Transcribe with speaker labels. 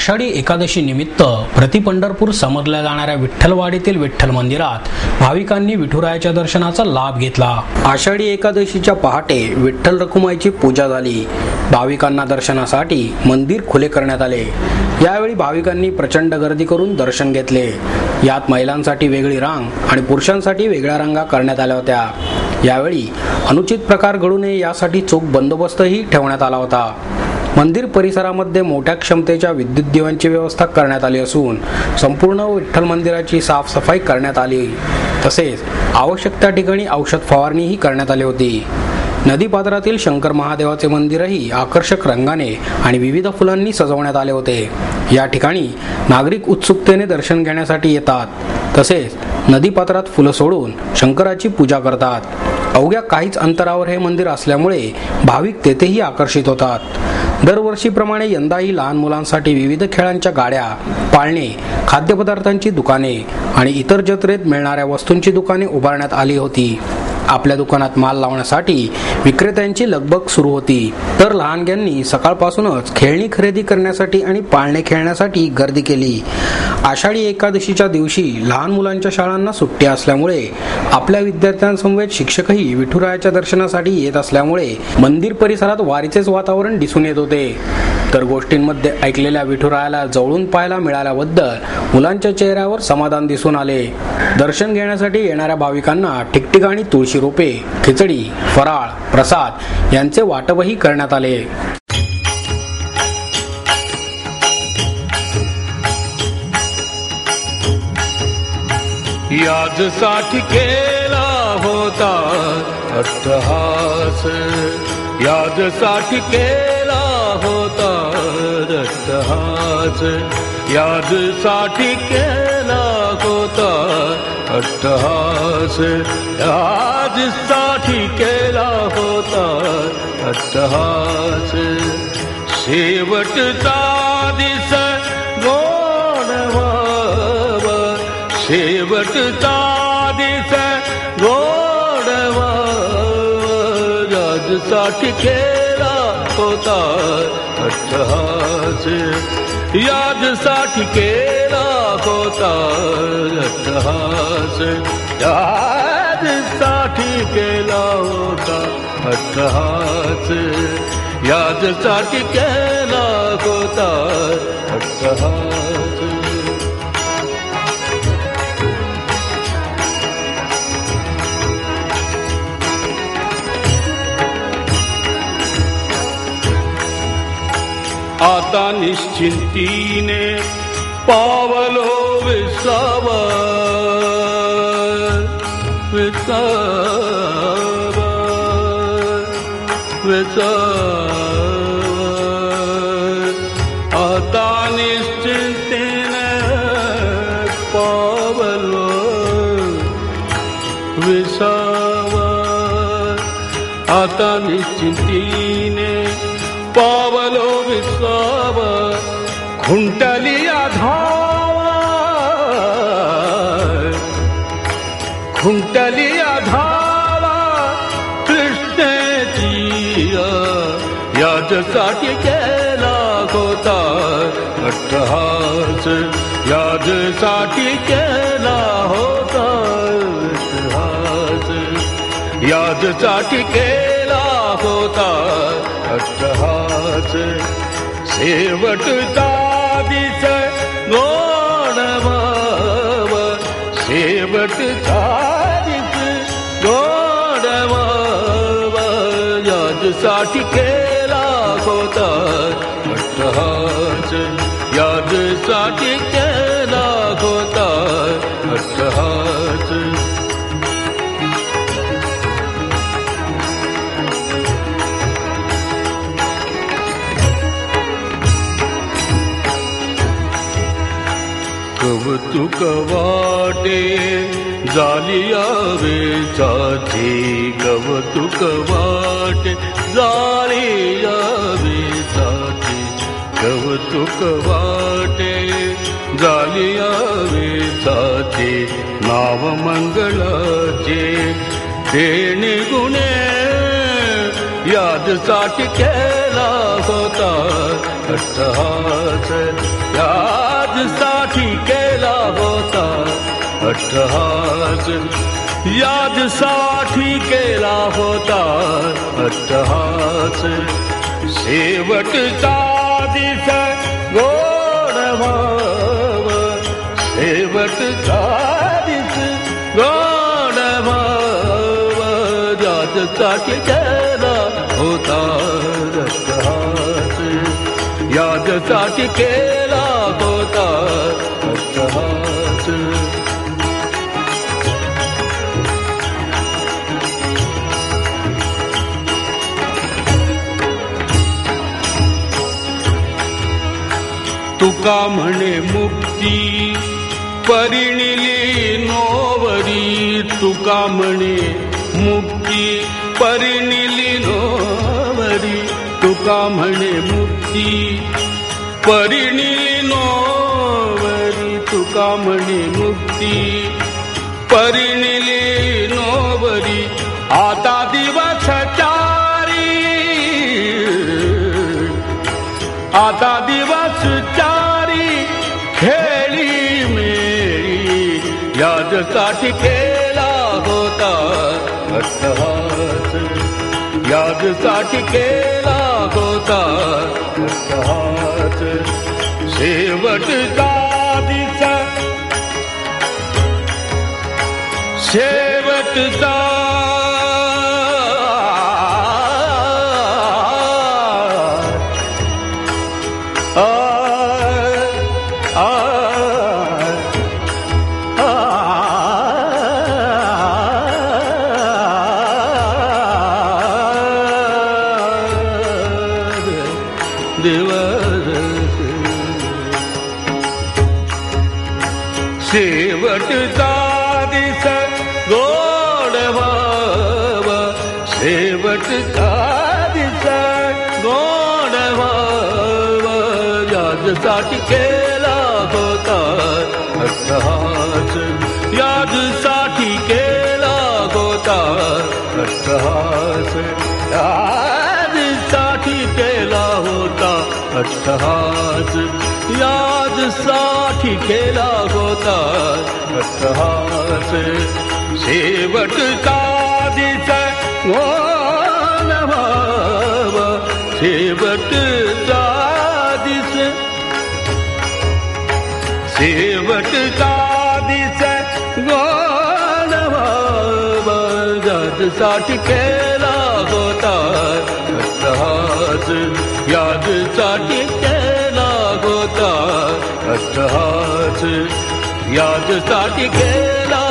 Speaker 1: आषाढी एकादशी निमित्त प्रति पंढरपूर समजल्या जाणाऱ्या विठ्ठलवाडीतील विठ्ठल मंदिरात भाविकांनी विठुरायाच्या दर्शनाचा लाभ घेतला। आषाढी एकादशीच्या पहाटे विठ्ठल रखुमाईची पूजा झाली। भाविकांना दर्शनासाठी मंदिर खुले करण्यात आले। यावेळी भाविकांनी प्रचंड गर्दी करून दर्शन घेतले। यात महिलांसाठी वेगळी रांग आणि पुरुषांसाठी वेगळ्या रांगा करण्यात आल्या होत्या। यावेळी अनुचित प्रकार घडू नये यासाठी चोख बंदोबस्तही ठेवण्यात आला होता। मंदिर परिसरामध्ये मोठ्या क्षमतेच्या विद्युत दिव्यांची व्यवस्था करण्यात आली असून संपूर्ण विठ्ठल मंदिराची साफसफाई करण्यात आली। तसेच आवश्यक त्या ठिकाणी औषध फवारणीही करण्यात आली होती। नदीपात्रातील शंकर महादेवाचे मंदिरही आकर्षक रंगाने आणि विविध फुलांनी सजवण्यात आले होते। या ठिकाणी नागरिक उत्सुकतेने दर्शन घेण्यासाठी येतात। तसेच नदीपात्रात फुलं सोडून शंकराची पूजा करतात। अवघ्या काहीच अंतरावर हे मंदिर असल्यामुळे भाविक तेथेही आकर्षित होतात। दरवर्षीप्रमाणे यंदाही लहान मुलांसाठी विविध खेळांच्या गाड्या, पाळणे, खाद्यपदार्थांची दुकाने आणि इतर जत्रेत मिळणाऱ्या वस्तूंची दुकाने उभारण्यात आली होती। आपल्या दुकानात माल लावण्यासाठी विक्रेत्यांची लगबग सुरू होती, तर लहानग्यांनी सकाळपासूनच खेळणी खरेदी करण्यासाठी आणि पाळणे खेळण्यासाठी गर्दी केली। आषाढी एकादशीच्या दिवशी लहान मुलांच्या शाळांना सुट्टी असल्यामुळे आपल्या विद्यार्थ्यांसमवेत शिक्षकही विठुरायाच्या दर्शनासाठी येत असल्यामुळे मंदिर परिसरात वारीचेच वातावरण दिसून येत होते। तर गोष्टींमध्ये ऐकलेल्या विठुरायाला जवळून पाहायला मिळाल्याबद्दल मुलांच्या चेहऱ्यावर समाधान दिसून आले। दर्शन घेण्यासाठी येणाऱ्या भाविकांना ठिकठिकाणी तुळशी रोपे, खिचडी, फराळ, प्रसाद यांचे वाटपही करण्यात आले।
Speaker 2: याजसाठी केला होता अट्टहास, याजसाठी केला होता अट्टहास, याजसाठी केला होता अट्टहास, याजसाठी केला होता अट्टहास। शेवटचा दिस गोडवा, शेवटचा दिस गोडवा, याजसाठी केला होता अट्टहास, याजसाठी केला होता अट्टहास, याजसाठी केला होता अट्टहास, याजसाठी केला होता अट्टहास। आता निश्चिंतीने पावलो विसावा, विसावा, विसावा, आता निश्चिंतीने पावलो विसावा, आता निश्चिंतीने पावलो विसावा, खुंटली धावा, खुंटली धावा कृष्णेची, याजसाठी केला होता अट्टहास, याजसाठी केला होता अट्टहास, याजसाठी केला होता अट्टहास। शेवटचा दिस गोडवा, शेवटचा दिस गोडवा, याजसाठी केला होता अट्टहास, याजसाठी केला होता अट्टहास। कौतुक वाटे झालिया वेचाची, कौतुक वाटे झालिया वेचाची, कौतुक वाटे झालिया वेचाची, नाव मंगळाचे देणे गुणे, याजसाठी केला होता अट्टहास, यादसाठी केला होता अट्टहास, यादसाठी केला होता अट्टहास. शेवटचा दिस गोड व्हाव, शेवटचा दिस गोड व्हाव, यादसाठी केला होता अट्टहास, यादसाठी केला होता अट्टहास. तुका म्हणे मुक्ती परिणिली नोवरी, तुका म्हणे मुक्ती परिणिली नोवरी, तुका म्हणे मुक्ती परिणिली नोवरी, तुका म्हणे मुक्ती परिणिली नोवरी. आता दिवस चारी, आता दिवस चारी खेळी मेळी, यादसाठी केला होता अट्टहास, यादसाठी केला होता अट्टहास. शेवटचा दिस, शेवटचा शेवटचा दिस गोड व्हाव, शेवटचा दिस गोड व्हाव, यादसाठी केला होता अट्टहास, यादसाठी केला होता अट्टहास, यादसाठी केला होता अट्टहास, यादसाठी केला होता अट्टहास. शेवटचा दिस गोड व्हाव, शेवटचा दिस, शेवटचा दिस गोड व्हाव, यादसाठी केला होता अट्टहास, यादसाठी केला होता अट्टहास, यादसाठी केला